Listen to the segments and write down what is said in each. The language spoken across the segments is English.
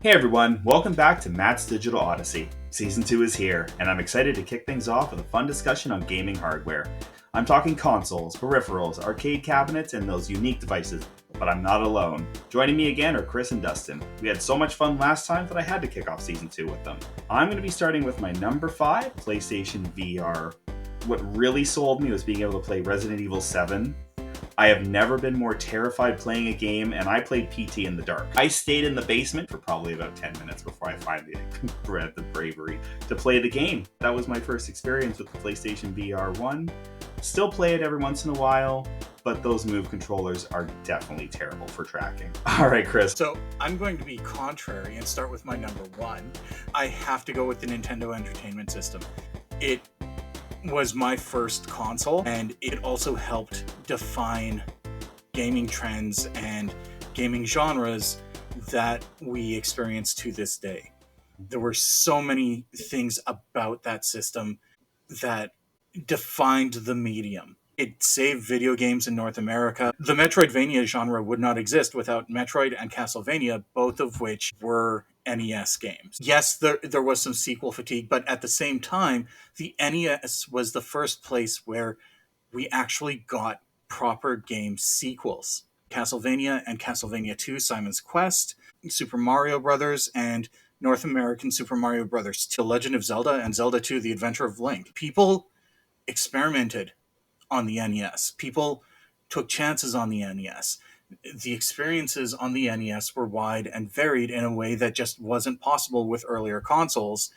Hey everyone, welcome back to Matt's Digital Odyssey. Season 2 is here, and I'm excited to kick things off with a fun discussion on gaming hardware. I'm talking consoles, peripherals, arcade cabinets, and those unique devices, but I'm not alone. Joining me again are Chris and Dustin. We had so much fun last time that I had to kick off Season 2 with them. I'm going to be starting with my number 5, PlayStation VR. What really sold me was being able to play Resident Evil 7. I have never been more terrified playing a game, and I played PT in the dark. I stayed in the basement for probably about 10 minutes before I finally had the bravery to play the game. That was my first experience with the PlayStation VR 1. Still play it every once in a while, but those Move controllers are definitely terrible for tracking. All right, Chris. So I'm going to be contrary and start with my number 1. I have to go with the Nintendo Entertainment System. It was my first console, and it also helped define gaming trends and gaming genres that we experience to this day. There were so many things about that system that defined the medium. It saved video games in North America. The Metroidvania genre would not exist without Metroid and Castlevania, both of which were NES games. Yes, there was some sequel fatigue, but at the same time, the NES was the first place where we actually got proper game sequels. Castlevania and Castlevania 2, Simon's Quest, Super Mario Brothers, and North American Super Mario Brothers, The Legend of Zelda, and Zelda 2, The Adventure of Link. People experimented on the NES. People took chances on the NES. The experiences on the NES were wide and varied in a way that just wasn't possible with earlier consoles,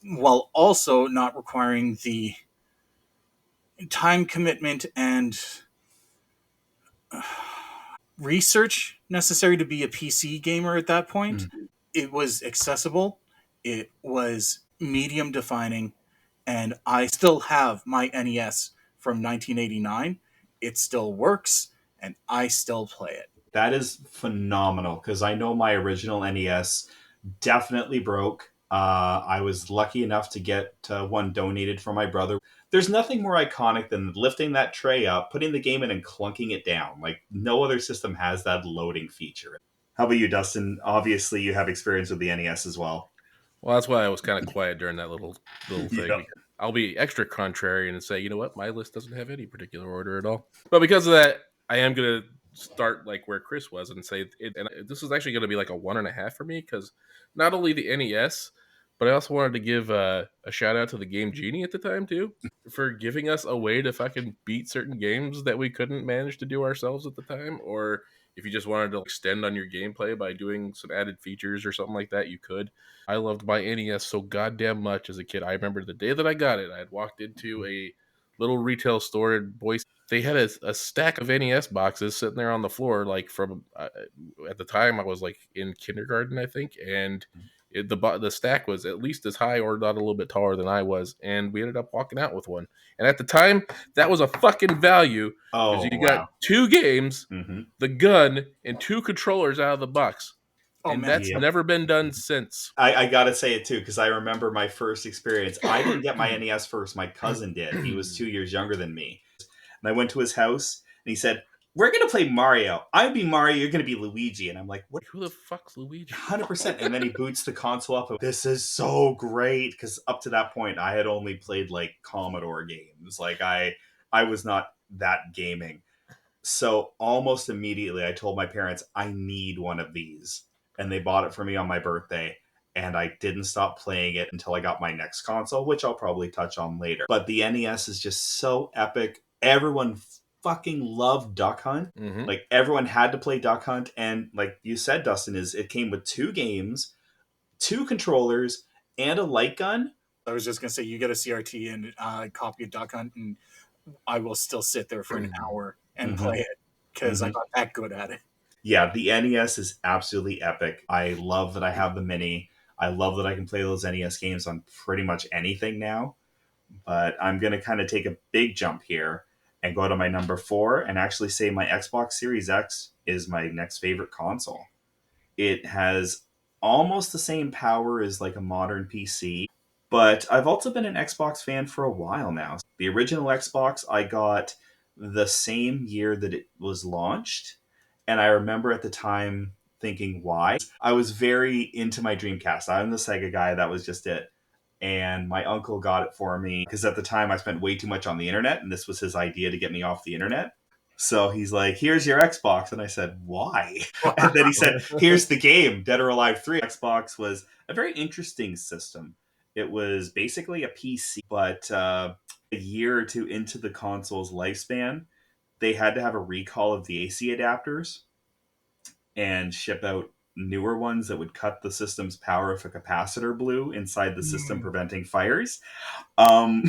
while also not requiring the time commitment and research necessary to be a PC gamer at that point. It was accessible, it was medium defining, and I still have my NES from 1989. It still works, and I still play it. That is phenomenal, because I know my original NES definitely broke. I was lucky enough to get one donated from my brother. There's nothing more iconic than lifting that tray up, putting the game in, and clunking it down. Like, no other system has that loading feature. How about you, Dustin? Obviously, you have experience with the NES as well. Well, that's why I was kind of quiet during that little thing. Yeah. Because I'll be extra contrarian and say, you know what, my list doesn't have any particular order at all. But because of that, I am gonna start like where Chris was and say it. And this is actually gonna be like a 1.5 for me because not only the NES, but I also wanted to give a shout out to the Game Genie at the time too for giving us a way to fucking beat certain games that we couldn't manage to do ourselves at the time, or if you just wanted to extend on your gameplay by doing some added features or something like that, you could. I loved my NES so goddamn much as a kid. I remember the day that I got it, I had walked into a little retail store in Boise. They had a stack of NES boxes sitting there on the floor, like from at the time I was like in kindergarten, I think, and the stack was at least as high or not a little bit taller than I was, and we ended up walking out with one. And at the time, that was a fucking value because you got 2 games, the gun, and 2 controllers out of the box. Oh, and man. that's never been done since. I gotta say it too, because I remember my first experience. I didn't get my NES first. My cousin did. He was 2 years younger than me. And I went to his house, and he said, "We're going to play Mario. I'd be Mario, you're going to be Luigi." And I'm like, "What? Who the fuck's Luigi?" 100%. And then he boots the console up. This is so great, because up to that point, I had only played like Commodore games. Like I was not that gaming. So almost immediately, I told my parents, I need one of these. And they bought it for me on my birthday. And I didn't stop playing it until I got my next console, which I'll probably touch on later. But the NES is just so epic. Everyone fucking loved Duck Hunt. Mm-hmm. Like, everyone had to play Duck Hunt. And like you said, Dustin, it came with 2 games, 2 controllers, and a light gun. I was just going to say, you get a CRT and a copy of Duck Hunt, and I will still sit there for an hour and play it because I got that good at it. Yeah, the NES is absolutely epic. I love that I have the Mini. I love that I can play those NES games on pretty much anything now. But I'm going to kind of take a big jump here and go to my number 4 and actually say my Xbox Series X is my next favorite console. It has almost the same power as like a modern PC, but I've also been an Xbox fan for a while now. The original Xbox I got the same year that it was launched, and I remember at the time thinking why. I was very into my Dreamcast. I'm the Sega guy. That was just it. And my uncle got it for me because at the time I spent way too much on the internet, and this was his idea to get me off the internet. So he's like, here's your Xbox. And I said, why? And then he said, here's the game, Dead or Alive 3. Xbox was a very interesting system. It was basically a PC, but a year or two into the console's lifespan, they had to have a recall of the AC adapters and ship out newer ones that would cut the system's power if a capacitor blew inside the system, preventing fires. Um,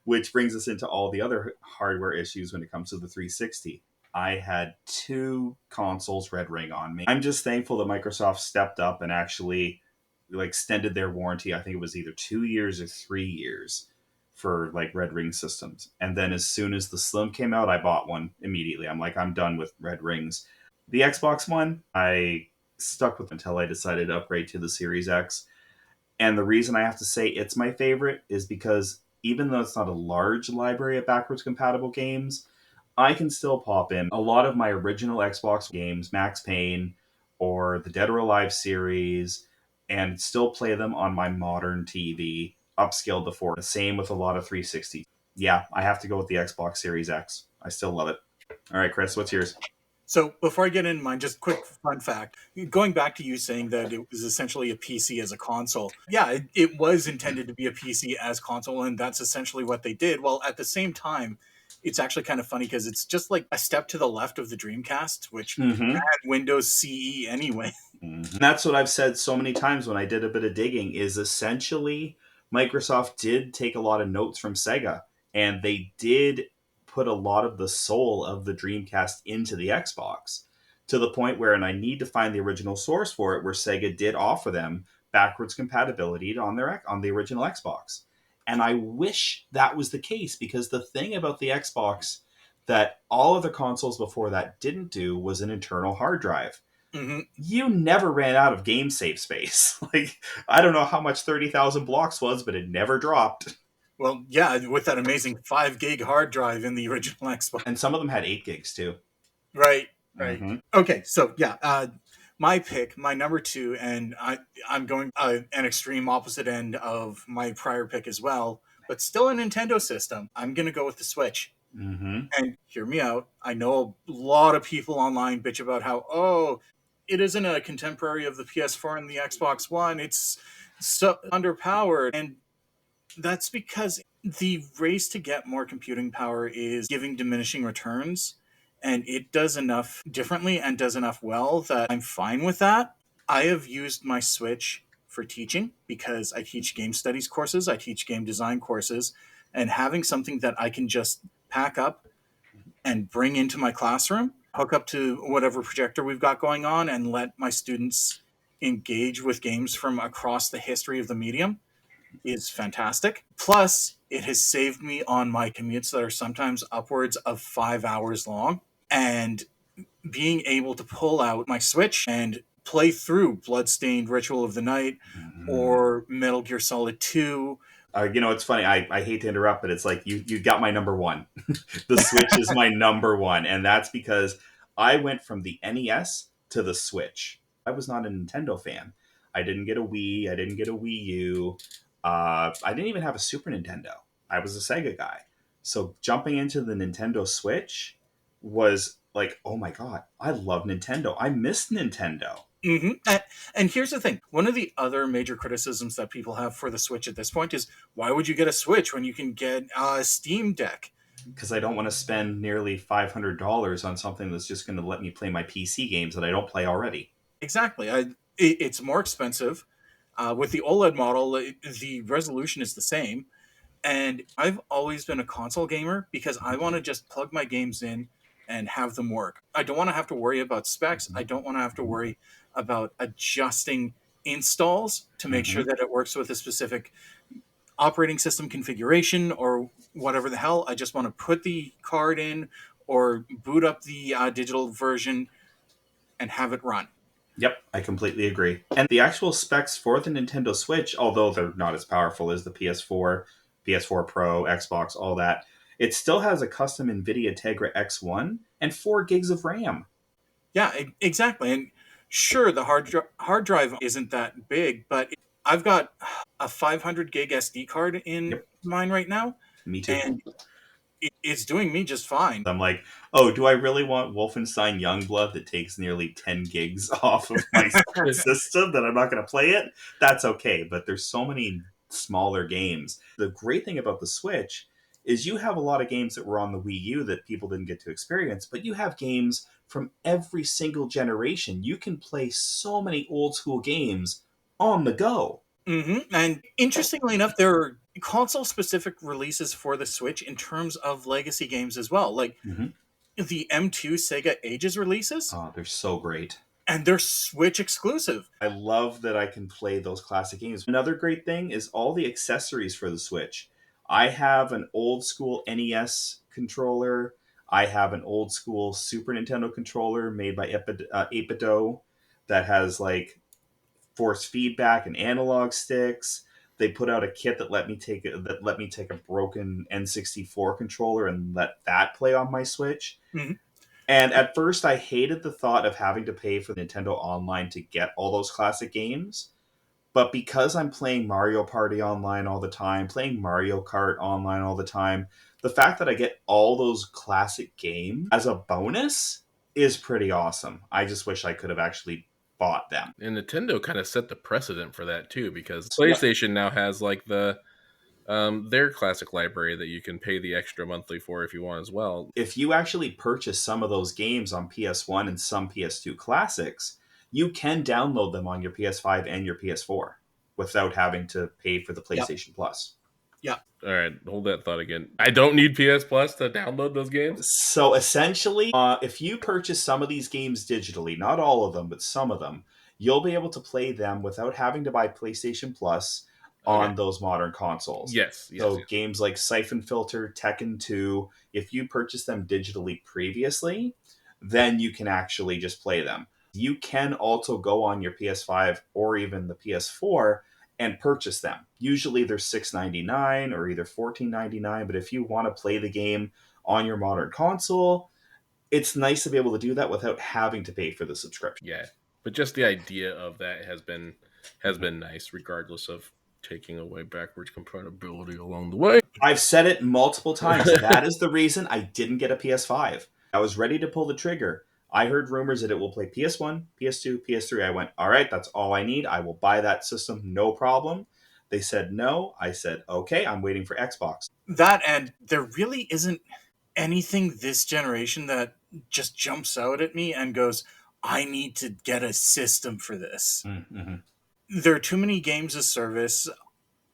which brings us into all the other hardware issues when it comes to the 360. I had two consoles Red Ring on me. I'm just thankful that Microsoft stepped up and actually extended their warranty. I think it was either 2 years or 3 years for Red Ring systems. And then as soon as the Slim came out, I bought one immediately. I'm like, I'm done with Red Rings. The Xbox One, I stuck with until I decided to upgrade to the Series X. And the reason I have to say it's my favorite is because even though it's not a large library of backwards compatible games, I can still pop in a lot of my original Xbox games, Max Payne or the Dead or Alive series, and still play them on my modern TV, upscaled to 4. The same with a lot of 360. Yeah, I have to go with the Xbox Series X. I still love it. All right, Chris, what's yours? So before I get into mine, just quick fun fact. Going back to you saying that it was essentially a PC as a console. Yeah, it was intended to be a PC as console, and that's essentially what they did. Well, at the same time, it's actually kind of funny because it's just like a step to the left of the Dreamcast, which had Windows CE anyway. Mm-hmm. That's what I've said so many times when I did a bit of digging, is essentially Microsoft did take a lot of notes from Sega, and they did put a lot of the soul of the Dreamcast into the Xbox, to the point where, and I need to find the original source for it, where Sega did offer them backwards compatibility on the original Xbox. And I wish that was the case, because the thing about the Xbox that all other consoles before that didn't do was an internal hard drive. Mm-hmm. You never ran out of game save space. I don't know how much 30,000 blocks was, but it never dropped. Well, yeah, with that amazing 5 gig hard drive in the original Xbox. And some of them had 8 gigs too. Right. Mm-hmm. Okay, so yeah, my pick, my number 2, and I'm going an extreme opposite end of my prior pick as well, but still a Nintendo system. I'm going to go with the Switch. Mm-hmm. And hear me out. I know a lot of people online bitch about how, it isn't a contemporary of the PS4 and the Xbox One. It's so underpowered. And that's because the race to get more computing power is giving diminishing returns, and it does enough differently and does enough well that I'm fine with that. I have used my Switch for teaching because I teach game studies courses, I teach game design courses, and having something that I can just pack up and bring into my classroom, hook up to whatever projector we've got going on, and let my students engage with games from across the history of the medium is fantastic. Plus, it has saved me on my commutes that are sometimes upwards of 5 hours long. And being able to pull out my Switch and play through Bloodstained Ritual of the Night or Metal Gear Solid 2. It's funny. I hate to interrupt, but it's like you got my number one. The Switch is my number one. And that's because I went from the NES to the Switch. I was not a Nintendo fan. I didn't get a Wii. I didn't get a Wii U. I didn't even have a Super Nintendo. I was a Sega guy. So jumping into the Nintendo Switch was like, oh my God, I love Nintendo. I miss Nintendo. Mm-hmm. And here's the thing. One of the other major criticisms that people have for the Switch at this point is, why would you get a Switch when you can get a Steam Deck? Because I don't want to spend nearly $500 on something that's just going to let me play my PC games that I don't play already. Exactly. It's more expensive. With the OLED model, the resolution is the same. And I've always been a console gamer because I want to just plug my games in and have them work. I don't want to have to worry about specs. I don't want to have to worry about adjusting installs to make sure that it works with a specific operating system configuration or whatever the hell. I just want to put the card in or boot up the digital version and have it run. Yep, I completely agree. And the actual specs for the Nintendo Switch, although they're not as powerful as the PS4, PS4 Pro, Xbox, all that, it still has a custom NVIDIA Tegra X1 and 4 gigs of RAM. Yeah, exactly. And Sure, the hard drive isn't that big, but I've got a 500 gig SD card in Yep, mine right now, me too. and it's doing me just fine. I'm like, oh, do I really want Wolfenstein Youngblood that takes nearly 10 gigs off of my system that I'm not going to play it? That's okay, but there's so many smaller games. The great thing about the Switch is you have a lot of games that were on the Wii U that people didn't get to experience, but you have games from every single generation. You can play so many old school games on the go. And interestingly enough, there are console specific releases for the Switch in terms of legacy games as well. Like Mm-hmm. the M2 Sega Ages releases, Oh, they're so great. and they're Switch exclusive. I love that I can play those classic games. Another great thing is all the accessories for the Switch. I have an old school NES controller. I have an old school Super Nintendo controller made by Epido that has like force feedback and analog sticks. They put out a kit that let me take a broken N64 controller and let that play on my Switch. Mhm. And at first, I hated the thought of having to pay for Nintendo Online to get all those classic games. But because I'm playing Mario Party online all the time, playing Mario Kart online all the time, the fact that I get all those classic games as a bonus is pretty awesome. I just wish I could have actually bought them. And Nintendo kind of set the precedent for that too, because Yeah. PlayStation now has like their classic library that you can pay the extra monthly for if you want as well. If you actually purchase some of those games on PS1 and some PS2 classics, you can download them on your PS5 and your PS4 without having to pay for the PlayStation Plus. Yeah. All right, hold that thought again. I don't need PS Plus to download those games. So essentially, if you purchase some of these games digitally, not all of them, but some of them, you'll be able to play them without having to buy PlayStation Plus on those modern consoles. Yes. So games like Siphon Filter, Tekken 2, if you purchase them digitally previously, then you can actually just play them. You can also go on your PS5 or even the PS4 and purchase them. Usually they're $6.99 or either $14.99, but if you want to play the game on your modern console, it's nice to be able to do that without having to pay for the subscription. Yeah, but just the idea of that has been nice, regardless of taking away backwards compatibility along the way. I've said it multiple times. That is the reason I didn't get a PS5. I was ready to pull the trigger. I heard rumors that it will play PS1, PS2, PS3. I went, all right, that's all I need. I will buy that system, no problem. They said no. I said, okay, I'm waiting for Xbox. That, and there really isn't anything this generation that just jumps out at me and goes, I need to get a system for this. Mm-hmm. There are too many games as service.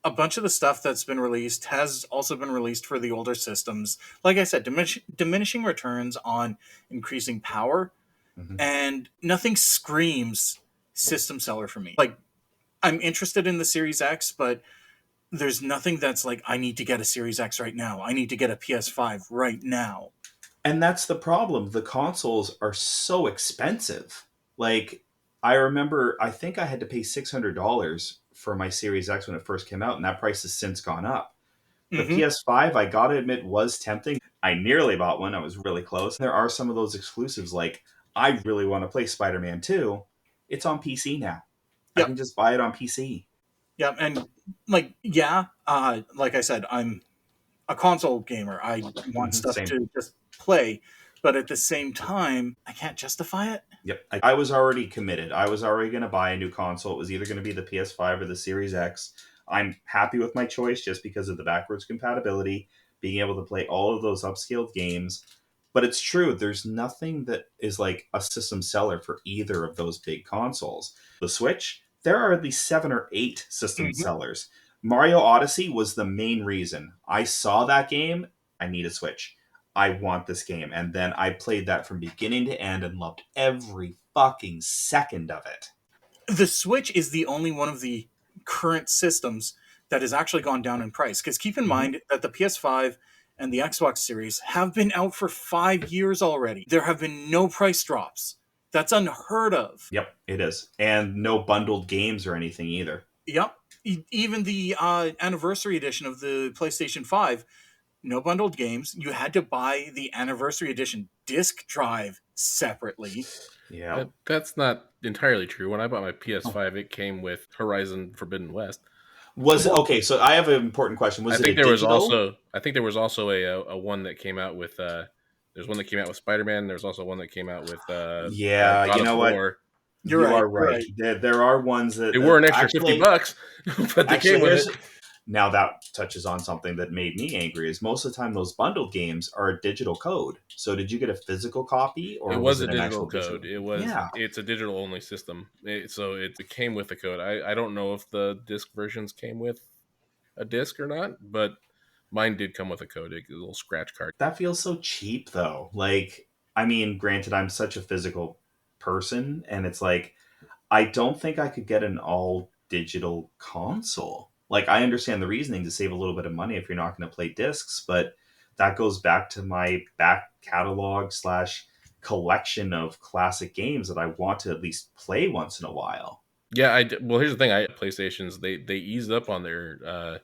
A bunch of the stuff that's been released has also been released for the older systems. Like I said, diminishing returns on increasing power, and nothing screams system seller for me. Like, I'm interested in the Series X, but there's nothing that's like, I need to get a Series X right now. I need to get a PS5 right now. And that's the problem. The consoles are so expensive. Like, I remember, I think I had to pay $600 for my Series X when it first came out, and that price has since gone up. The PS5, I gotta admit, was tempting. I nearly bought one. I was really close. There are some of those exclusives, like, I really want to play Spider-Man 2. It's on PC now. Yep. I can just buy it on PC. Yeah, and, like I said, I'm a console gamer. I want stuff to just play, but at the same time, I can't justify it. Yep. I was already committed. I was already going to buy a new console. It was either going to be the PS5 or the Series X. I'm happy with my choice just because of the backwards compatibility, being able to play all of those upscaled games. But it's true, there's nothing that is like a system seller for either of those big consoles. The Switch, there are at least 7 or 8 system sellers. Mario Odyssey was the main reason. I saw that game, I need a Switch. I want this game. And then I played that from beginning to end and loved every fucking second of it. The Switch is the only one of the current systems that has actually gone down in price. Because keep in mind that the PS5 and the Xbox Series have been out for 5 years already. There have been no price drops. That's unheard of. Yep, it is. And no bundled games or anything either. Yep. Even the anniversary edition of the PlayStation 5, no bundled games. You had to buy the anniversary edition disc drive separately. Yeah. That's not entirely true. When I bought my PS5, it came with Horizon Forbidden West. Was Well, okay. So I have an important question. Was I it a think there was digital? also a one that came out with there's one that came out with Spider-Man. There's also one that came out with Yeah. God You of know what? War. you're You right. are You're right. right. There are ones that They were an extra actually $50, but they came with here's it. now that touches on something that made me angry. Is most of the time those bundled games are a digital code. So did you get a physical copy It or was was a it an digital actual digital? code. Yeah. It's a digital only system. So it came with the code. I don't know if the disc versions came with a disc or not, but mine did come with a code, a little scratch card. That feels so cheap though. Like, I mean, granted, I'm such a physical person, and it's like, I don't think I could get an all digital console. Like, I understand the reasoning to save a little bit of money if you're not going to play discs, but that goes back to my back catalog slash collection of classic games that I want to at least play once in a while. Yeah, well, here's the thing. PlayStations they eased up on their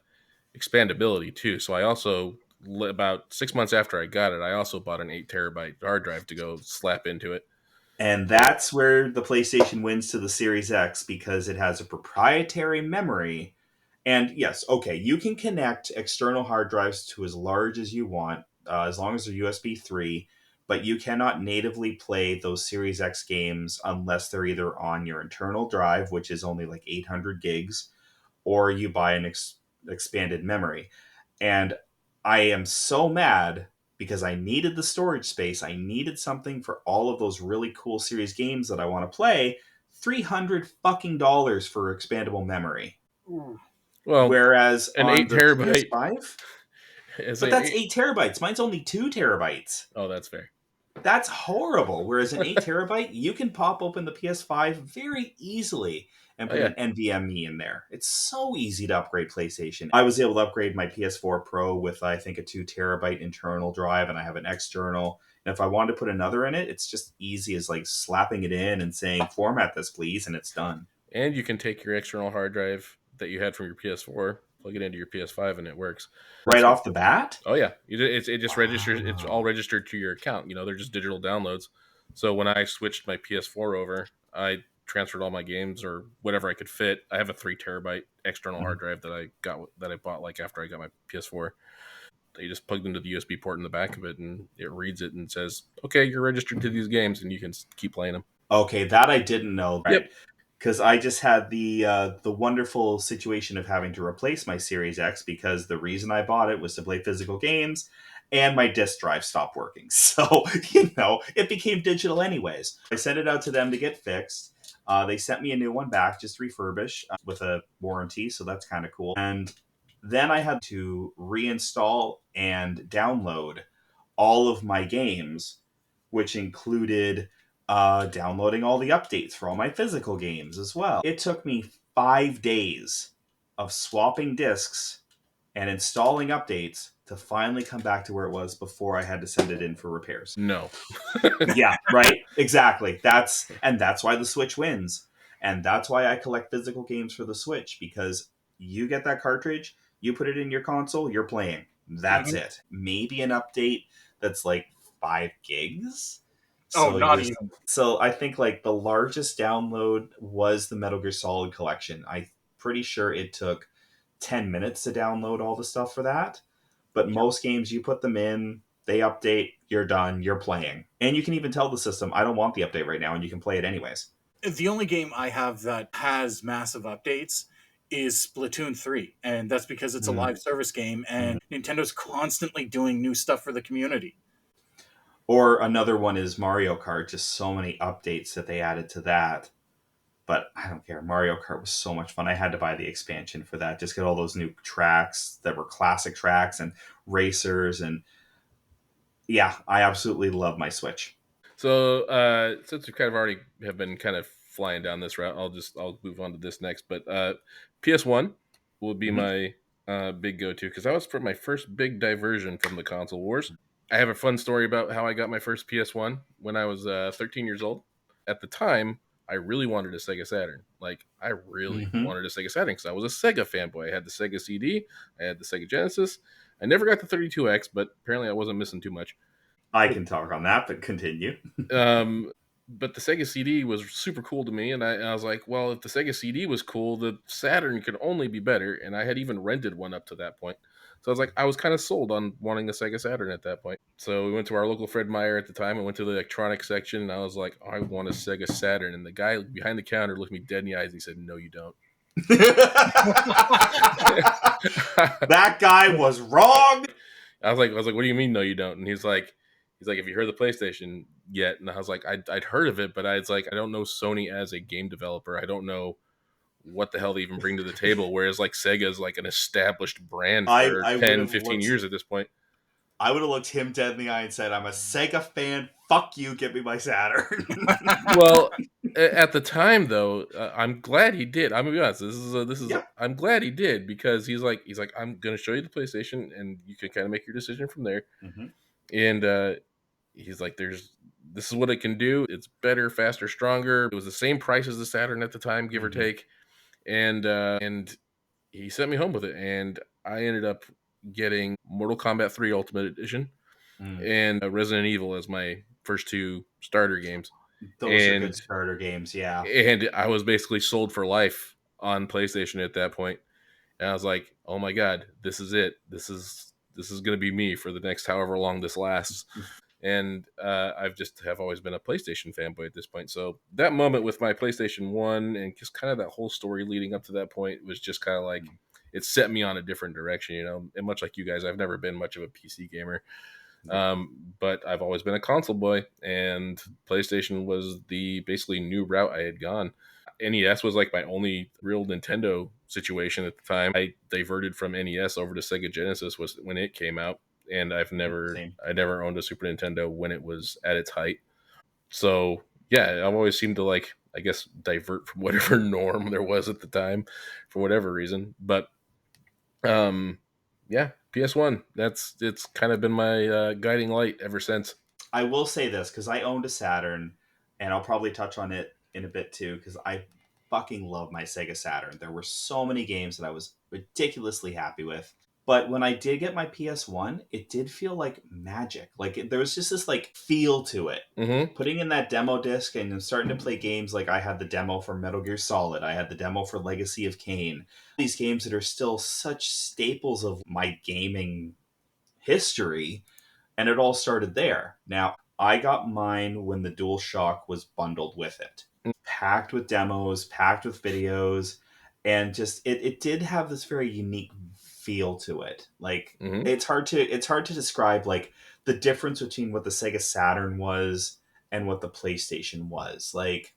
expandability too. So I also about 6 months after I got it, I also bought an 8 terabyte hard drive to go slap into it. And that's where the PlayStation wins to the Series X because it has a proprietary memory. And yes, okay, you can connect external hard drives to as large as you want, as long as they're USB 3, but you cannot natively play those Series X games unless they're either on your internal drive, which is only like 800 gigs, or you buy an expanded memory. And I am so mad because I needed the storage space. I needed something for all of those really cool series games that I want to play. $300 fucking dollars for expandable memory. Ooh. Well, Whereas an on eight the terabyte PS5, is but that's 8 terabytes. Mine's only 2 terabytes. Oh, that's fair. That's horrible. Whereas an 8 terabyte, you can pop open the PS5 very easily and Oh put yeah. an NVMe in there. It's so easy to upgrade PlayStation. I was able to upgrade my PS4 Pro with, I think, a 2 terabyte internal drive, and I have an external. And if I wanted to put another in it, it's just easy as like slapping it in and saying, format this, please, and it's done. And you can take your external hard drive that you had from your PS4, plug it into your PS5, and it works. Right off the bat? Oh yeah, it just registers. It's all Wow. registered to your account. They're just digital downloads. So when I switched my PS4 over, I transferred all my games or whatever I could fit. I have a 3 terabyte external hard drive that I bought like after I got my PS4. They just plugged into the USB port in the back of it, and it reads it and says, "Okay, you're registered to these games, and you can keep playing them." Okay, that I didn't know. Yep. Right. Because I just had the wonderful situation of having to replace my Series X because the reason I bought it was to play physical games, and my disk drive stopped working. So it became digital anyways. I sent it out to them to get fixed. They sent me a new one back, just refurbished with a warranty, so that's kind of cool. And then I had to reinstall and download all of my games, which included downloading all the updates for all my physical games as well. It took me 5 days of swapping discs and installing updates to finally come back to where it was before I had to send it in for repairs. No. Yeah, right? Exactly. That's why the Switch wins. And that's why I collect physical games for the Switch, because you get that cartridge, you put it in your console, you're playing. That's it. Maybe an update that's like 5 gigs. Oh, So not even. so I think like the largest download was the Metal Gear Solid collection. I'm pretty sure it took 10 minutes to download all the stuff for that. But most games you put them in, they update, you're done, you're playing. And you can even tell the system, I don't want the update right now, and you can play it anyways. The only game I have that has massive updates is Splatoon 3, and that's because it's a live service game, and Nintendo's constantly doing new stuff for the community. Or another one is Mario Kart, just so many updates that they added to that. But I don't care. Mario Kart was so much fun. I had to buy the expansion for that. Just get all those new tracks that were classic tracks and racers. And yeah, I absolutely love my Switch. So since we kind of already have been kind of flying down this route, I'll move on to this next. But PS1 will be my big go-to because that was for my first big diversion from the console wars. I have a fun story about how I got my first PS1 when I was 13 years old. At the time, I really wanted a Sega Saturn. Like, I really wanted a Sega Saturn because I was a Sega fanboy. I had the Sega CD, I had the Sega Genesis. I never got the 32X, but apparently I wasn't missing too much. I can talk on that, but continue. But the Sega CD was super cool to me, and I was like, well, if the Sega CD was cool, the Saturn could only be better. And I had even rented one up to that point. So I was like, I was kind of sold on wanting a Sega Saturn at that point. So we went to our local Fred Meyer at the time and went to the electronics section, and I was like, I want a Sega Saturn. And the guy behind the counter looked me dead in the eyes and he said, no, you don't. That guy was wrong. I was like, what do you mean, no, you don't? And he's like, have you heard of the PlayStation yet? And I was like, I'd heard of it, but I don't know Sony as a game developer. I don't know what the hell they even bring to the table. Whereas like Sega is like an established brand for I 10, 15 years at this point. I would have looked him dead in the eye and said, I'm a Sega fan. Fuck you. Give me my Saturn. Well, at the time though, I'm glad he did. I'm gonna be honest. I'm glad he did, because he's like, I'm gonna show you the PlayStation and you can kind of make your decision from there. Mm-hmm. And he's like, this is what it can do. It's better, faster, stronger. It was the same price as the Saturn at the time, give or take. And he sent me home with it, and I ended up getting Mortal Kombat 3 Ultimate Edition and Resident Evil as my first two starter games. Those are good starter games, yeah. And I was basically sold for life on PlayStation at that point. And I was like, oh my God, this is it. This is going to be me for the next however long this lasts. And I've always been a PlayStation fanboy at this point. So that moment with my PlayStation 1 and just kind of that whole story leading up to that point was just kind of like, it set me on a different direction, you know. And much like you guys, I've never been much of a PC gamer. But I've always been a console boy, and PlayStation was the basically new route I had gone. NES was like my only real Nintendo situation at the time. I diverted from NES over to Sega Genesis was when it came out, and I never owned a Super Nintendo when it was at its height. So yeah, I've always seemed to like, I guess, divert from whatever norm there was at the time for whatever reason. But yeah, PS1. It's kind of been my guiding light ever since. I will say this, because I owned a Saturn, and I'll probably touch on it in a bit too, because I fucking love my Sega Saturn. There were so many games that I was ridiculously happy with. But when I did get my PS1, it did feel like magic. Like there was just this like feel to it. Mm-hmm. Putting in that demo disc and starting to play games like I had the demo for Metal Gear Solid. I had the demo for Legacy of Kain. These games that are still such staples of my gaming history. And it all started there. Now, I got mine when the DualShock was bundled with it. Packed with demos, packed with videos. And just it did have this very unique feel to it. Like it's hard to describe like the difference between what the Sega Saturn was and what the PlayStation was. Like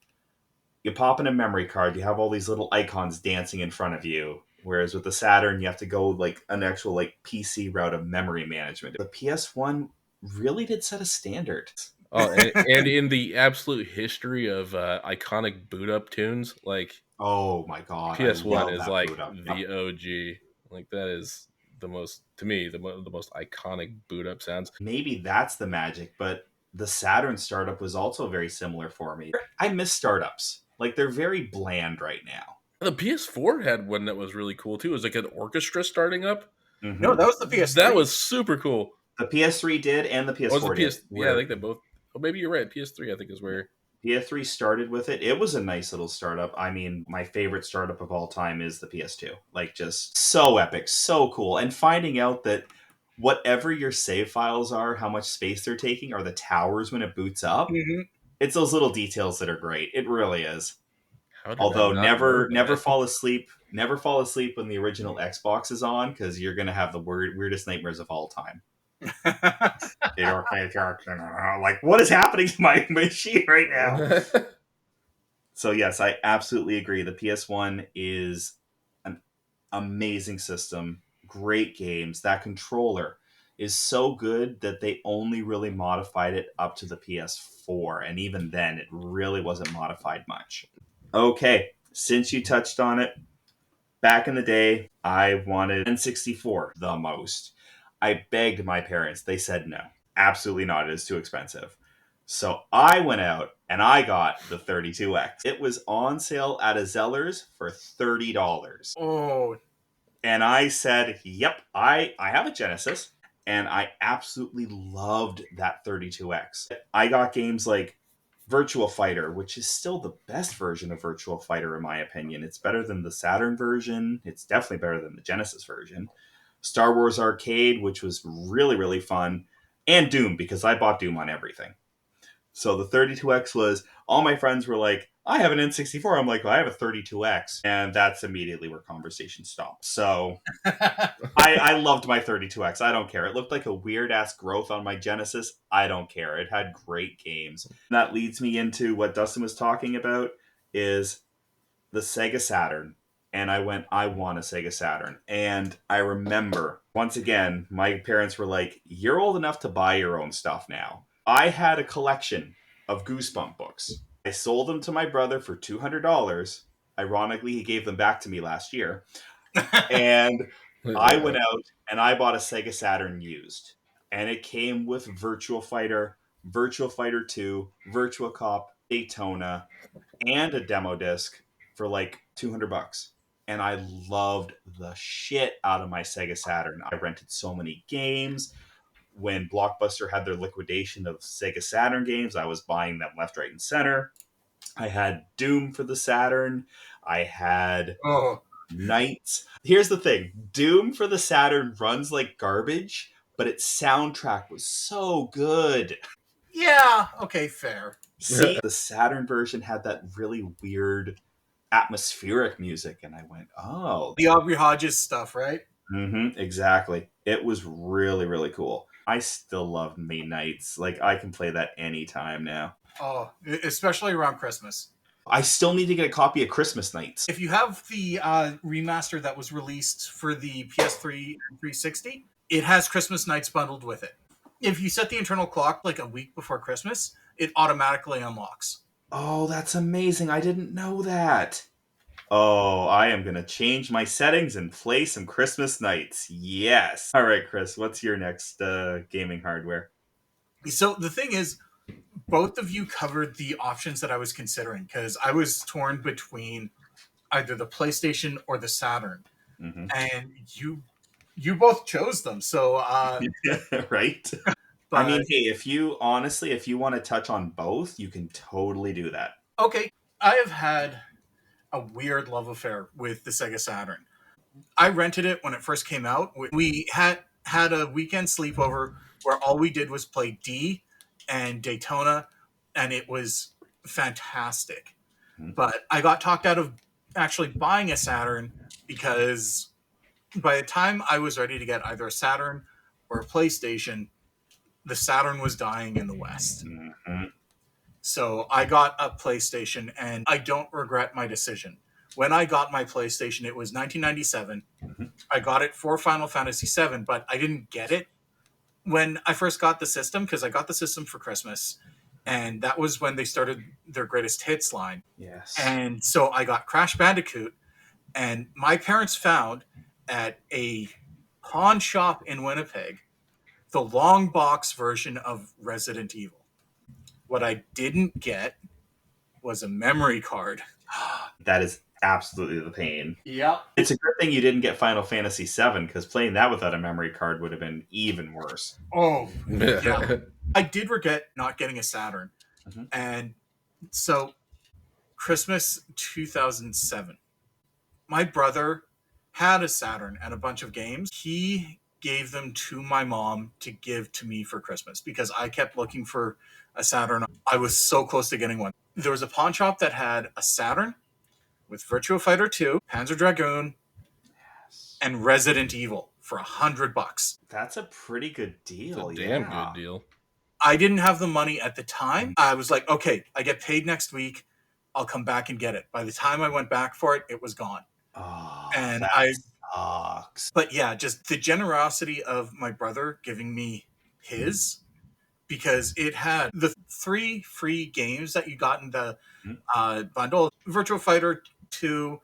you pop in a memory card, you have all these little icons dancing in front of you, whereas with the Saturn you have to go like an actual like PC route of memory management. The PS1 really did set a standard. Oh, and in the absolute history of iconic boot up tunes, like oh my god, PS1 is like the OG. Like that is the most, to me, the most iconic boot up sounds. Maybe that's the magic, but the Saturn startup was also very similar for me. I miss startups. Like they're very bland right now. The PS4 had one that was really cool too. It was like an orchestra starting up. Mm-hmm. No, that was the PS3. That was super cool. The PS3 did, and the PS4 did. Yeah, I think they both. Oh, maybe you're right. PS3, I think, is where PS3 started with it. It was a nice little startup. I mean, my favorite startup of all time is the PS2. Like, just so epic, so cool. And finding out that whatever your save files are, how much space they're taking, are the towers when it boots up. Mm-hmm. It's those little details that are great. It really is. Although never fall asleep. Never fall asleep when the original Xbox is on, because you're going to have the weirdest nightmares of all time. Like, what is happening to my machine right now? So yes, I absolutely agree. The PS1 is an amazing system, great games. That controller is so good that they only really modified it up to the PS4, and even then it really wasn't modified much. Okay, since you touched on it, back in the day I wanted N64 the most. I begged my parents. They said no. Absolutely not. It is too expensive. So I went out and I got the 32X. It was on sale at a Zeller's for $30. Oh. And I said, yep, I have a Genesis. and I absolutely loved that 32X. I got games like Virtua Fighter, which is still the best version of Virtua Fighter in my opinion. It's better than the Saturn version. It's definitely better than the Genesis version. Star Wars Arcade, which was really, really fun. And Doom, because I bought Doom on everything. So the 32X was, all my friends were like, I have an N64. I'm like, well, I have a 32X. And that's immediately where conversation stopped. So I loved my 32X. I don't care. It looked like a weird ass growth on my Genesis. I don't care. It had great games. And that leads me into what Dustin was talking about is the Sega Saturn. And I went, I want a Sega Saturn. And I remember, once again, my parents were like, you're old enough to buy your own stuff now. I had a collection of Goosebump books. I sold them to my brother for $200. Ironically, he gave them back to me last year. And I went out and I bought a Sega Saturn used. And it came with Virtua Fighter, Virtua Fighter 2, Virtua Cop, Daytona, and a demo disc for like $200. And I loved the shit out of my Sega Saturn. I rented so many games. When Blockbuster had their liquidation of Sega Saturn games, I was buying them left, right, and center. I had Doom for the Saturn. I had Knights. Here's the thing. Doom for the Saturn runs like garbage, but its soundtrack was so good. Yeah, okay, fair. See, the Saturn version had that really weird atmospheric music, and I went, oh. The Aubrey Hodges stuff, right? Mm-hmm, exactly. It was really, really cool. I still love Knights. Like, I can play that anytime now. Oh, especially around Christmas. I still need to get a copy of Christmas Nights. If you have the remaster that was released for the PS3 and 360, it has Christmas Nights bundled with it. If you set the internal clock like a week before Christmas, it automatically unlocks. Oh, that's amazing. I didn't know that. Oh, I am going to change my settings and play some Christmas Nights. Yes. All right, Chris, what's your next gaming hardware? So the thing is, both of you covered the options that I was considering because I was torn between either the PlayStation or the Saturn. Mm-hmm. And you both chose them. So right. But, I mean, hey, if you want to touch on both, you can totally do that. Okay. I have had a weird love affair with the Sega Saturn. I rented it when it first came out. We had a weekend sleepover where all we did was play D and Daytona, and it was fantastic. Mm-hmm. But I got talked out of actually buying a Saturn because by the time I was ready to get either a Saturn or a PlayStation, the Saturn was dying in the West. Mm-hmm. So I got a PlayStation, and I don't regret my decision. When I got my PlayStation, it was 1997. Mm-hmm. I got it for Final Fantasy VII, but I didn't get it when I first got the system because I got the system for Christmas. And that was when they started their greatest hits line. Yes. And so I got Crash Bandicoot, and my parents found at a pawn shop in Winnipeg the long box version of Resident Evil. What I didn't get was a memory card. That is absolutely the pain. Yeah. It's a good thing you didn't get Final Fantasy VII because playing that without a memory card would have been even worse. Oh, yeah. I did regret not getting a Saturn. Mm-hmm. And so Christmas 2007, my brother had a Saturn and a bunch of games. He gave them to my mom to give to me for Christmas because I kept looking for a Saturn. I was so close to getting one. There was a pawn shop that had a Saturn with Virtua Fighter 2, Panzer Dragoon, and Resident Evil for $100. That's a pretty good deal. It's a damn good deal. I didn't have the money at the time. I was like, okay, I get paid next week. I'll come back and get it. By the time I went back for it, it was gone. Oh, and that sucks. But yeah, just the generosity of my brother giving me his, because it had the 3 free games that you got in the bundle: Virtua Fighter 2,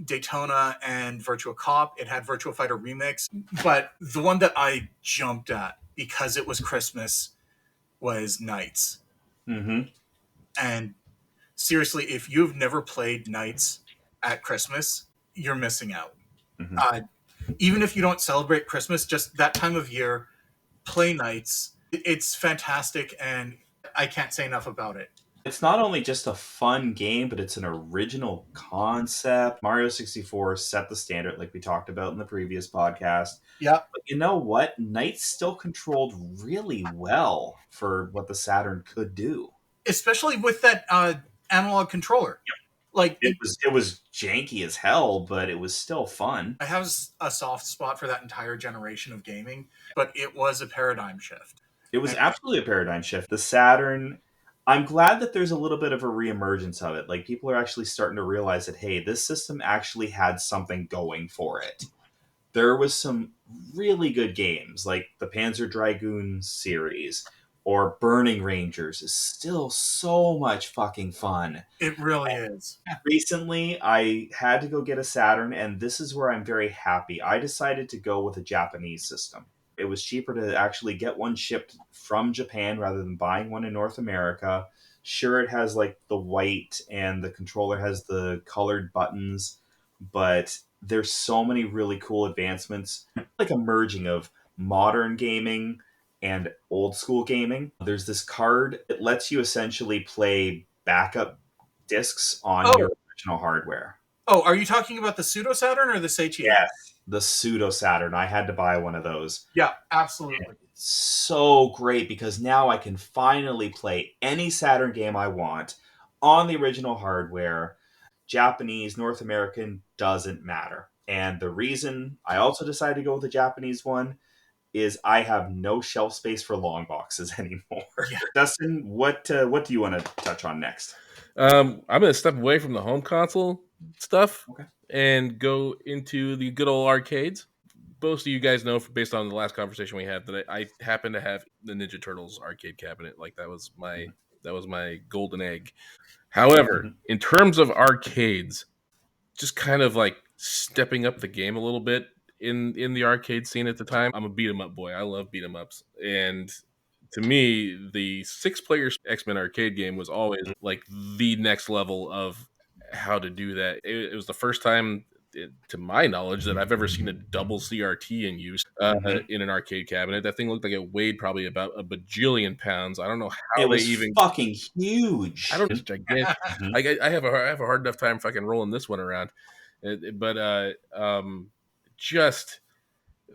Daytona, and Virtua Cop. It had Virtua Fighter Remix. But the one that I jumped at because it was Christmas was Knights. Mm-hmm. And seriously, if you've never played Knights at Christmas, you're missing out. Mm-hmm. Even if you don't celebrate Christmas, just that time of year, play nights. It's fantastic, and I can't say enough about it. It's not only just a fun game, but it's an original concept. Mario 64 set the standard, like we talked about in the previous podcast. Yeah, But you know what? Knights still controlled really well for what the Saturn could do. especially with that analog controller. Like It was janky as hell, but it was still fun. I have a soft spot for that entire generation of gaming, but it was a paradigm shift. It was absolutely a paradigm shift. The Saturn, I'm glad that there's a little bit of a reemergence of it. Like, people are actually starting to realize that, hey, this system actually had something going for it. There was some really good games, like the Panzer Dragoon series or Burning Rangers is still so much fucking fun. It really is. Recently, I had to go get a Saturn, and this is where I'm very happy. I decided to go with a Japanese system. It was cheaper to actually get one shipped from Japan rather than buying one in North America. Sure, it has like the white and the controller has the colored buttons, but there's so many really cool advancements, like a merging of modern gaming and old school gaming. There's this card that lets you essentially play backup discs on your original hardware. Oh, are you talking about the Pseudo Saturn or the Seichi? Yes, the Pseudo Saturn. I had to buy one of those. Yeah, absolutely. It's so great because now I can finally play any Saturn game I want on the original hardware. Japanese, North American, doesn't matter. And the reason I also decided to go with the Japanese one is I have no shelf space for long boxes anymore. Yeah. Dustin, what do you want to touch on next? I'm going to step away from the home console stuff and go into the good old arcades. Most of you guys know, based on the last conversation we had, that I happen to have the Ninja Turtles arcade cabinet. Like that was my golden egg. However, in terms of arcades, just kind of like stepping up the game a little bit in the arcade scene at the time. I'm a beat 'em up boy. I love beat 'em ups, and to me, the 6-player X-Men arcade game was always like the next level of how to do that. It was the first time, to my knowledge, that I've ever seen a double CRT in use in an arcade cabinet. That thing looked like it weighed probably about a bajillion pounds. I don't know how it was they even fucking huge. I don't know. It's gigantic. I have a hard enough time fucking rolling this one around, but just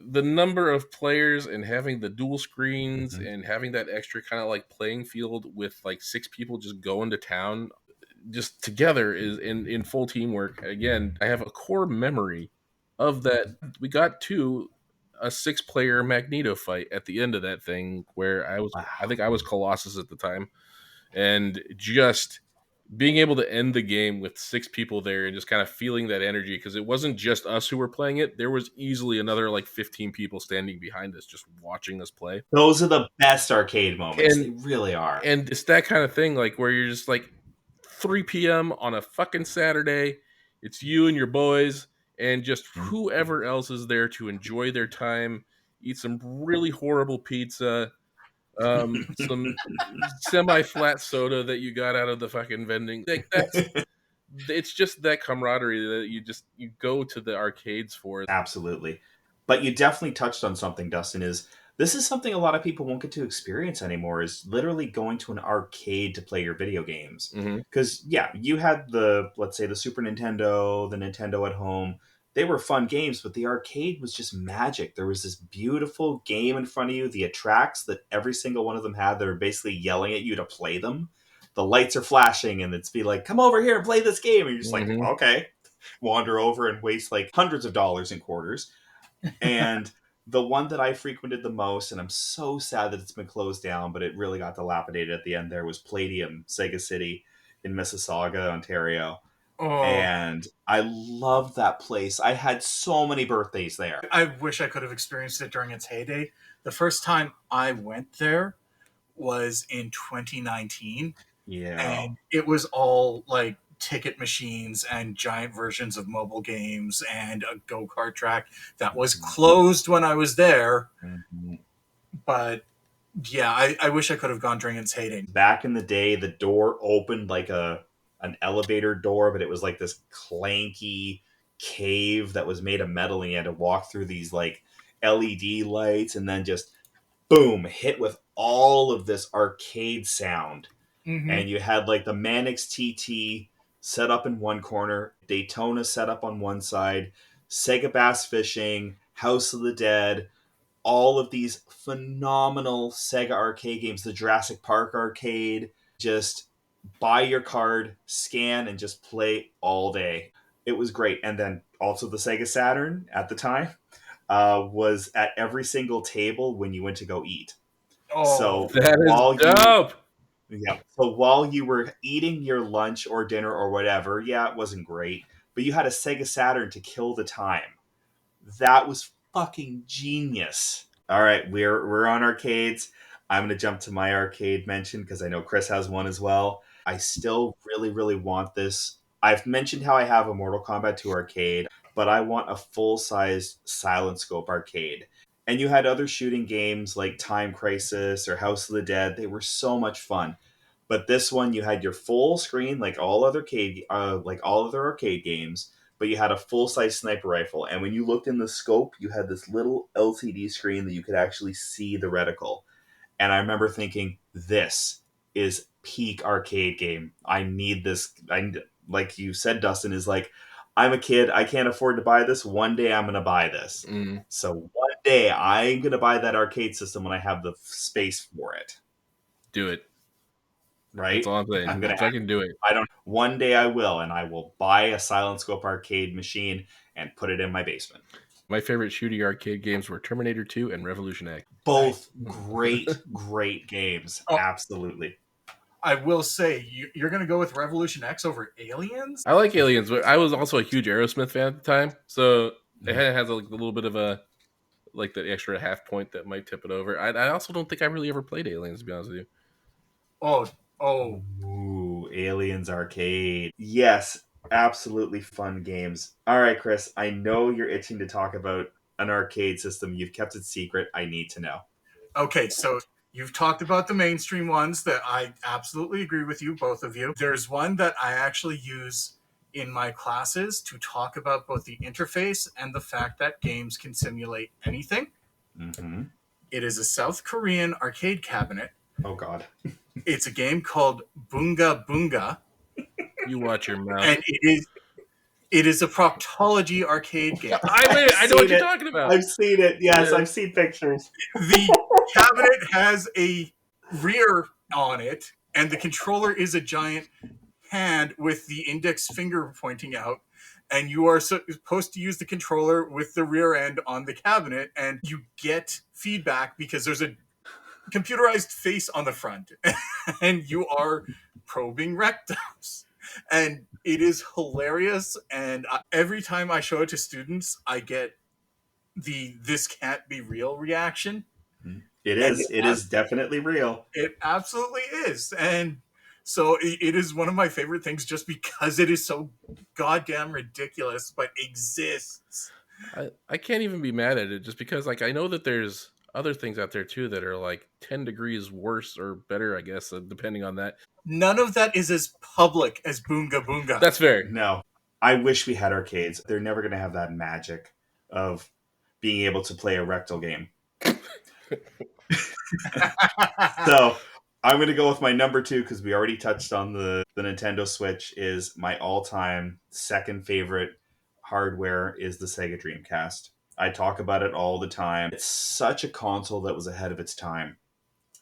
the number of players and having the dual screens and having that extra kind of like playing field with like 6 people just going to town just together is in full teamwork. Again, I have a core memory of that. We got to a 6-player Magneto fight at the end of that thing where I think I was Colossus at the time, and just being able to end the game with 6 people there and just kind of feeling that energy, because it wasn't just us who were playing it. There was easily another like 15 people standing behind us just watching us play. Those are the best arcade moments. They really are. And it's that kind of thing, like where you're just like 3 p.m. on a fucking Saturday. It's you and your boys and just whoever else is there to enjoy their time, eat some really horrible pizza, some semi-flat soda that you got out of the fucking vending. Like it's just that camaraderie that you go to the arcades for. Absolutely. But you definitely touched on something, Dustin, this is something a lot of people won't get to experience anymore, is literally going to an arcade to play your video games. Because, you had let's say the Super Nintendo, the Nintendo at home. They were fun games, but the arcade was just magic. There was this beautiful game in front of you, the tracks that every single one of them had that are basically yelling at you to play them. The lights are flashing, and it's be like, come over here and play this game. And you're just like, okay. Wander over and waste like hundreds of dollars in quarters. And the one that I frequented the most, and I'm so sad that it's been closed down, but it really got dilapidated at the end there, was Palladium Sega City in Mississauga, Ontario. And I loved that place. I had so many birthdays there. I wish I could have experienced it during its heyday. The first time I went there was in 2019. Yeah. And it was all like ticket machines and giant versions of mobile games and a go-kart track that was closed when I was there. But yeah, I wish I could have gone during its heyday. Back in the day, the door opened like an elevator door, but it was like this clanky cave that was made of metal, and you had to walk through these like LED lights and then just boom, hit with all of this arcade sound. Mm-hmm. And you had like the Mannix TT set up in one corner, Daytona set up on one side, Sega Bass Fishing, House of the Dead, all of these phenomenal Sega arcade games, the Jurassic Park arcade. Just buy your card, scan, and just play all day. It was great. And then also the Sega Saturn at the time was at every single table when you went to go eat. Oh, So That is while you dope. yeah. So while you were eating your lunch or dinner or whatever, yeah, it wasn't great, but you had a Sega Saturn to kill the time. That was fucking genius. All right, we're on arcades. I'm going to jump to my arcade mention because I know Chris has one as well. I still really want this. I've mentioned how I have a Mortal Kombat 2 arcade, but I want a full-size Silent Scope arcade. And you had other shooting games like Time Crisis or House of the Dead. They were so much fun. But this one, you had your full screen, like all other arcade games, but you had a full size sniper rifle. And when you looked in the scope, you had this little LCD screen that you could actually see the reticle. And I remember thinking, this is peak arcade game. I need this. Like you said, Dustin, is like, I'm a kid. I can't afford to buy this. One day I'm going to buy this. Mm, So one day I'm going to buy that arcade system when I have the space for it. do it. That's Right? all I'm saying. I'm going to Fucking do it. I don't. One day I will, and I will buy a Silent Scope arcade machine and put it in my basement. My favorite shooting arcade games were Terminator 2 and Revolution X. Both great games. Oh. Absolutely. I will say you're going to go with Revolution X over Aliens. I like Aliens, but I was also a huge Aerosmith fan at the time, so it has a little bit of a like the extra half point that might tip it over. I also don't think I really ever played Aliens, to be honest with you. Oh, Ooh, Aliens Arcade. Yes, absolutely fun games. All right, Chris, I know you're itching to talk about an arcade system. You've kept it secret. I need to know. okay. So you've talked about the mainstream ones that I absolutely agree with you, both of you. There's one that I actually use in my classes to talk about both the interface and the fact that games can simulate anything. Mm-hmm. It is a South Korean arcade cabinet. Oh, God. It's a game called Boonga Boonga. You watch your mouth. And it is a proctology arcade game. I know what you're talking about. I've seen it. Yes, Yeah. I've seen pictures. The cabinet has a rear on it, and the controller is a giant hand with the index finger pointing out. And you are supposed to use the controller with the rear end on the cabinet, and you get feedback because there's a computerized face on the front, and you are probing rectums. And it is hilarious. And every time I show it to students, I get the "this can't be real" reaction. It is. It is definitely real. It absolutely is. And so it is one of my favorite things just because it is so goddamn ridiculous, but exists. I can't even be mad at it just because like I know that there's other things out there too that are like 10 degrees worse or better, I guess, depending on that. None of that is as public as Boonga Boonga. That's fair. No. I wish we had arcades. They're never going to have that magic of being able to play a rectal game. So I'm going to go with my number 2 because we already touched on the Nintendo Switch. Is my all-time second favorite hardware is the Sega Dreamcast. I talk about it all the time. It's such a console that was ahead of its time.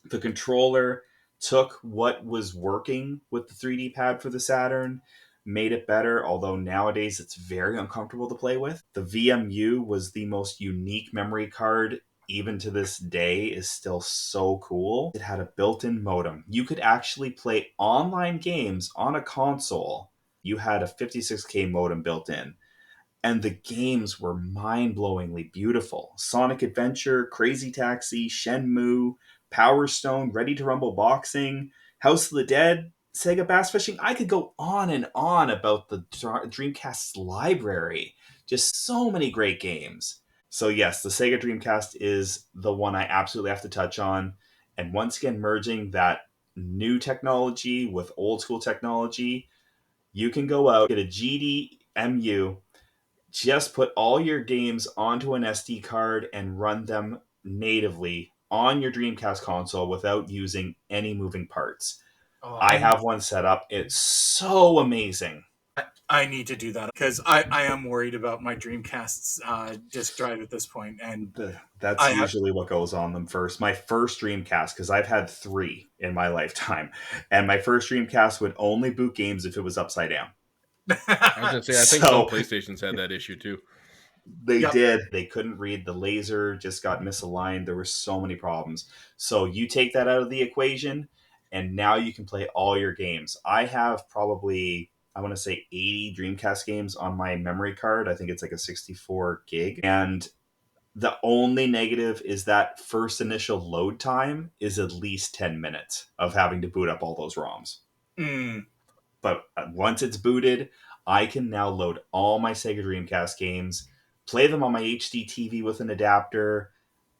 The controller took what was working with the 3D pad for the Saturn, made it better, although nowadays it's very uncomfortable to play with. The VMU was the most unique memory card, even to this day, is still so cool. It had a built-in modem. You could actually play online games on a console. You had a 56K modem built in. And the games were mind-blowingly beautiful. Sonic Adventure, Crazy Taxi, Shenmue, Power Stone, Ready to Rumble Boxing, House of the Dead, Sega Bass Fishing. I could go on and on about the Dreamcast's library. Just so many great games. So yes, the Sega Dreamcast is the one I absolutely have to touch on. And once again, merging that new technology with old school technology, you can go out, get a GDMU, just put all your games onto an SD card and run them natively on your Dreamcast console without using any moving parts. Oh, I have one set up. It's so amazing. I need to do that because I am worried about my Dreamcast's disk drive at this point, and That's usually what goes on them first. My first Dreamcast, because I've had 3 in my lifetime, and my first Dreamcast would only boot games if it was upside down. I was gonna say, I think some PlayStations had that issue too. They did. They couldn't read. The laser just got misaligned. There were so many problems. So you take that out of the equation, and now you can play all your games. I have probably, I want to say 80 Dreamcast games on my memory card. I think it's like a 64 gig. And the only negative is that first initial load time is at least 10 minutes of having to boot up all those ROMs. But once it's booted, I can now load all my Sega Dreamcast games, play them on my HD TV with an adapter.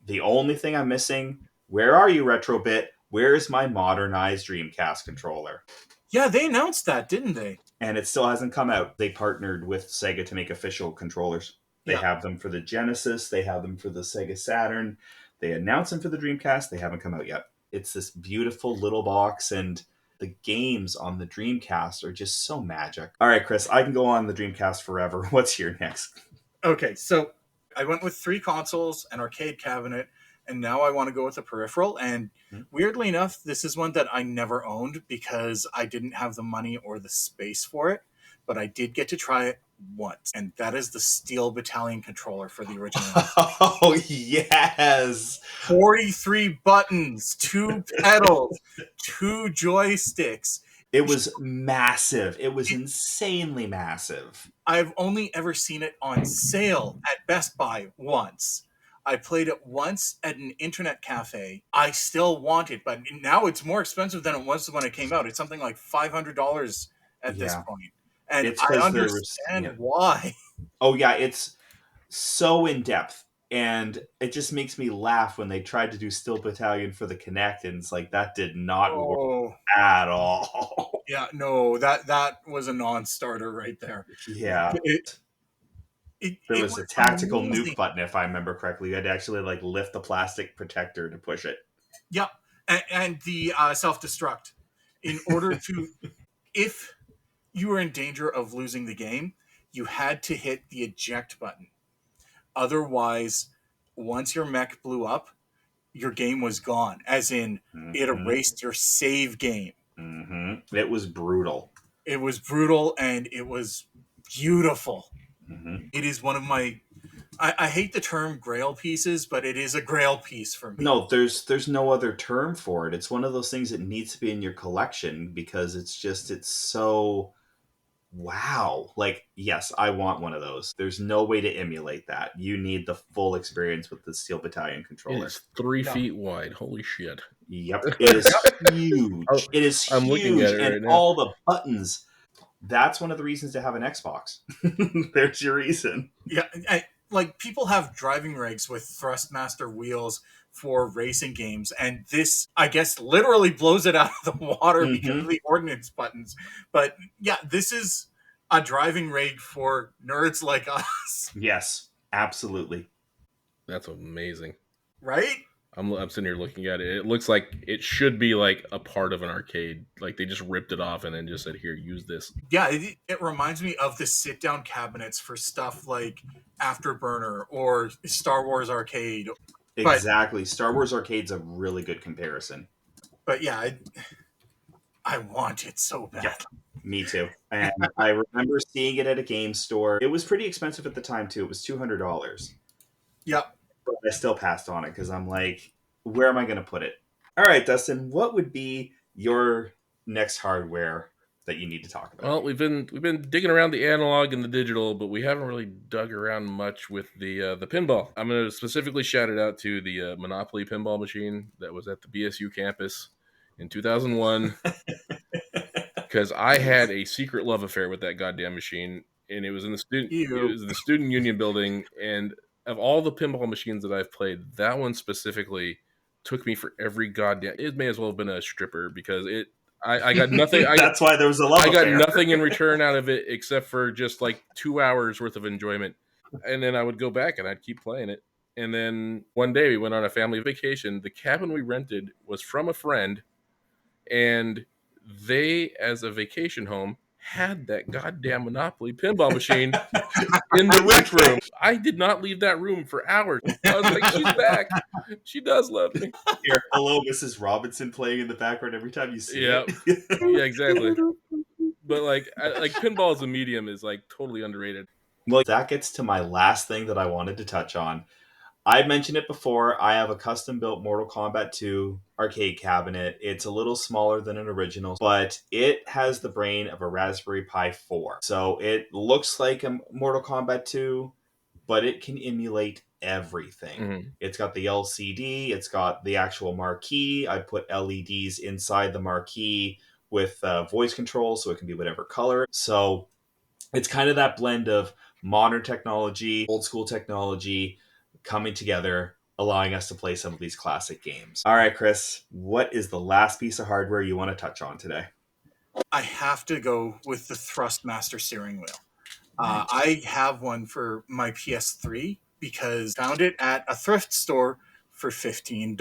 The only thing I'm missing, where are you, Retrobit? Where's my modernized Dreamcast controller? Yeah, they announced that, didn't they? And it still hasn't come out. They partnered with Sega to make official controllers. They have them for the Genesis. They have them for the Sega Saturn. They announced them for the Dreamcast. They haven't come out yet. It's this beautiful little box, and the games on the Dreamcast are just so magic. All right, Chris, I can go on the Dreamcast forever. What's your next? Okay, so I went with 3 consoles, an arcade cabinet, and now I want to go with a peripheral. And weirdly enough, this is one that I never owned because I didn't have the money or the space for it, but I did get to try it once, and that is the Steel Battalion controller for the original. Oh, yes! 43 buttons, 2 pedals, 2 joysticks. It was massive. It was insanely massive. I've only ever seen it on sale at Best Buy once. I played it once at an internet cafe. I still want it, but now it's more expensive than it was when it came out. It's something like $500 at this point. And I understand why. Oh, yeah, it's so in-depth. And it just makes me laugh when they tried to do Steel Battalion for the Kinect, and it's like, that did not work at all. Yeah, no, that was a non-starter right there. Yeah. There was a tactical nuke button, if I remember correctly. You had to actually like lift the plastic protector to push it. Yep, and the self-destruct. In order to, if you were in danger of losing the game, you had to hit the eject button. Otherwise, once your mech blew up, your game was gone. As in, it erased your save game. It was brutal. It was brutal, and it was beautiful. It is one of my... I hate the term grail pieces, but it is a grail piece for me. No, there's no other term for it. It's one of those things that needs to be in your collection because it's so... Wow. Like, yes, I want one of those. There's no way to emulate that. You need the full experience with the Steel Battalion controller. It's 3 feet wide. Holy shit. Yep. It is huge. It is huge. I'm looking at it right now. All the buttons. That's one of the reasons to have an Xbox. There's your reason. Yeah. Like, people have driving rigs with Thrustmaster wheels for racing games, and this, I guess, literally blows it out of the water because of the ordnance buttons. But yeah, this is a driving rig for nerds like us. Yes, absolutely. That's amazing. Right? I'm sitting here looking at it. It looks like it should be like a part of an arcade. Like they just ripped it off and then just said, here, use this. Yeah, it reminds me of the sit-down cabinets for stuff like Afterburner or Star Wars Arcade. Exactly. Star Wars Arcade's a really good comparison. But yeah, I want it so bad. Yeah, me too. And I remember seeing it at a game store. It was pretty expensive at the time, too. It was $200. Yep. But I still passed on it because I'm like, where am I going to put it? All right, Dustin, what would be your next hardware that you need to talk about? Well, we've been digging around the analog and the digital, but we haven't really dug around much with the pinball. I'm going to specifically shout it out to the Monopoly pinball machine that was at the BSU campus in 2001 because I had a secret love affair with that goddamn machine, and it was in the student union building. And of all the pinball machines that I've played, that one specifically took me for every goddamn... It may as well have been a stripper because I got nothing. That's why there was a love affair. I got nothing in return out of it except for just like 2 hours worth of enjoyment. And then I would go back and I'd keep playing it. And then one day we went on a family vacation. The cabin we rented was from a friend, and they, as a vacation home, had that goddamn Monopoly pinball machine in the rec room. I did not leave that room for hours. I was like, she's back. She does love me. Here, hello, Mrs. Robinson playing in the background every time you see Yeah. it. Yeah, exactly. But like pinball as a medium is like totally underrated. Well, that gets to my last thing that I wanted to touch on. I mentioned it before. I have a custom built Mortal Kombat 2 arcade cabinet. It's a little smaller than an original, but it has the brain of a Raspberry Pi 4. So it looks like a Mortal Kombat 2, but it can emulate everything. Mm-hmm. It's got the LCD, it's got the actual marquee. I put LEDs inside the marquee with voice control so it can be whatever color. So it's kind of that blend of modern technology, old school technology coming together, allowing us to play some of these classic games. All right, Chris, what is the last piece of hardware you want to touch on today? I have to go with the Thrustmaster steering wheel. Nice. I have one for my PS3 because found it at a thrift store for $15.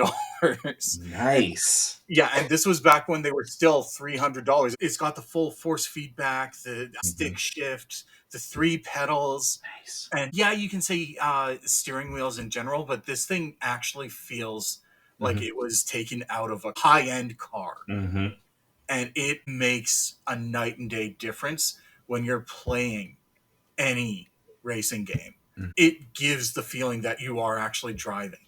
Nice. Yeah, and this was back when they were still $300. It's got the full force feedback, the stick shift, the 3 pedals. Nice. And yeah, you can say steering wheels in general, but this thing actually feels like it was taken out of a high-end car. Mm-hmm. And it makes a night and day difference when you're playing any racing game. It gives the feeling that you are actually driving.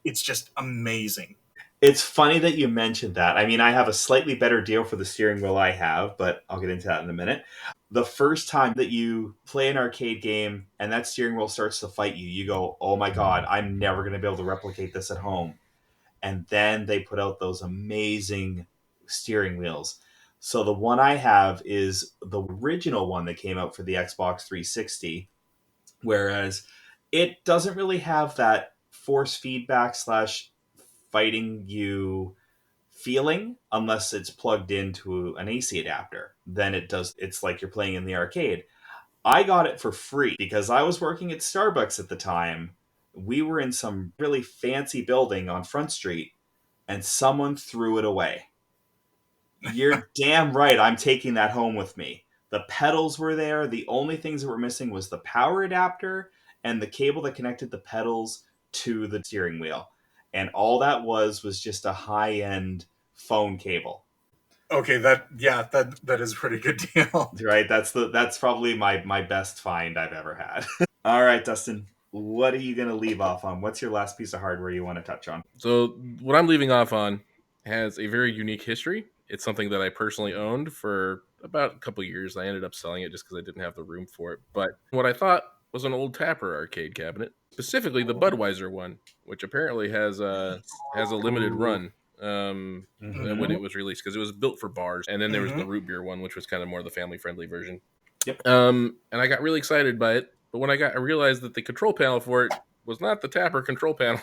It's just amazing. It's funny that you mentioned that. I mean, I have a slightly better deal for the steering wheel I have, but I'll get into that in a minute. The first time that you play an arcade game and that steering wheel starts to fight you, you go, oh my God, I'm never going to be able to replicate this at home. And then they put out those amazing steering wheels. So the one I have is the original one that came out for the Xbox 360, whereas it doesn't really have that force feedback slash fighting you feeling unless it's plugged into an AC adapter. Then it does. It's like you're playing in the arcade. I got it for free because I was working at Starbucks at the time. We were in some really fancy building on Front Street, and someone threw it away. You're damn right. I'm taking that home with me. The pedals were there. The only things that were missing was the power adapter and the cable that connected the pedals to the steering wheel. And all that was just a high-end phone cable. Okay, that is a pretty good deal. Right? That's probably my best find I've ever had. All right, Dustin, what are you going to leave off on? What's your last piece of hardware you want to touch on? So what I'm leaving off on has a very unique history. It's something that I personally owned for about a couple years. I ended up selling it just because I didn't have the room for it. But what I thought was an old Tapper arcade cabinet, specifically the Budweiser one, which apparently has a limited run when it was released because it was built for bars. And then there was the root beer one, which was kind of more the family friendly version. Yep. And I got really excited by it. But when I realized that the control panel for it was not the Tapper control panel.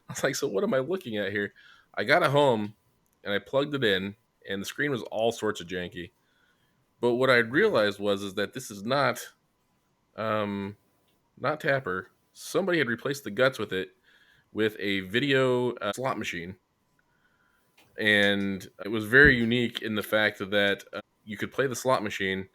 I was like, so what am I looking at here? I got it home and I plugged it in, and the screen was all sorts of janky. But what I realized is that this is not Tapper. Somebody had replaced the guts with it with a video slot machine. And it was very unique in the fact that you could play the slot machine,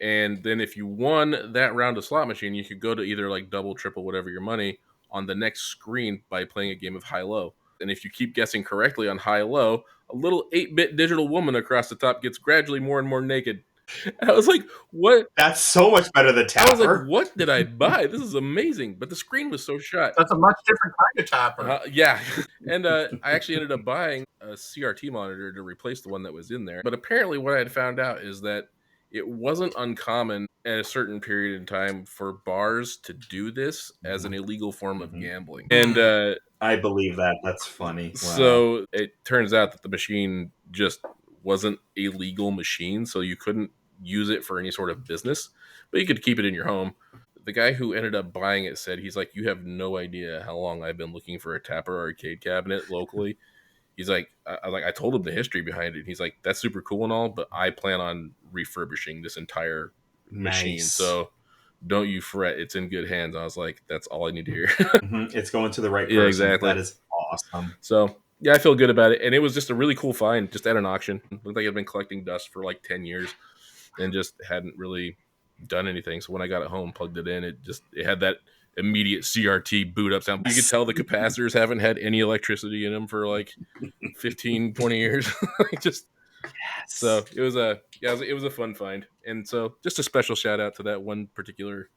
and then if you won that round of slot machine, you could go to either like double, triple, whatever your money on the next screen by playing a game of high-low. And if you keep guessing correctly on high-low, a little 8-bit digital woman across the top gets gradually more and more naked. And I was like, what? That's so much better than Tapper. I was like, what did I buy? This is amazing. But the screen was so shot. That's a much different kind of Tapper. Yeah. And I actually ended up buying a CRT monitor to replace the one that was in there. But apparently what I had found out is that it wasn't uncommon at a certain period in time for bars to do this as an illegal form of gambling. And I believe that. That's funny. Wow. So it turns out that the machine just wasn't a legal machine, so you couldn't use it for any sort of business, but you could keep it in your home. The guy who ended up buying it said, he's like, you have no idea how long I've been looking for a Tapper arcade cabinet locally. He's like, I told him the history behind it. He's like, that's super cool and all, but I plan on refurbishing this entire machine. So don't you fret, it's in good hands. I was like, that's all I need to hear. It's going to the right person. Yeah, exactly. That is awesome. So yeah, I feel good about it. And it was just a really cool find just at an auction. It looked like I'd been collecting dust for like 10 years and just hadn't really done anything. So when I got it home, plugged it in, it had that immediate CRT boot up sound. You could tell the capacitors haven't had any electricity in them for like 15, 20 years. Just Yes. so it was a fun find. And so just a special shout out to that one particular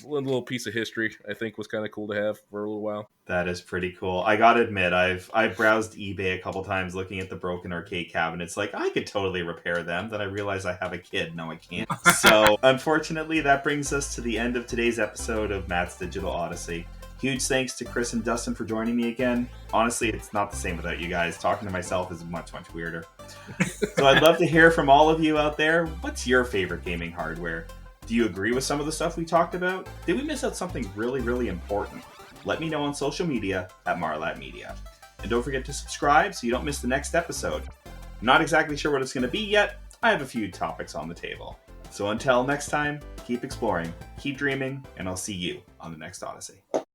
little piece of history. I think was kind of cool to have for a little while. That is pretty cool. I gotta admit, I've browsed eBay a couple times looking at the broken arcade cabinets. Like, I could totally repair them. Then I realize I have a kid. No, I can't. So, unfortunately, that brings us to the end of today's episode of Matt's Digital Odyssey. Huge thanks to Chris and Dustin for joining me again. Honestly, it's not the same without you guys. Talking to myself is much, much weirder. So I'd love to hear from all of you out there. What's your favorite gaming hardware? Do you agree with some of the stuff we talked about? Did we miss out something really, really important? Let me know on social media at Marlat Media. And don't forget to subscribe so you don't miss the next episode. I'm not exactly sure what it's going to be yet. I have a few topics on the table. So until next time, keep exploring, keep dreaming, and I'll see you on the next Odyssey.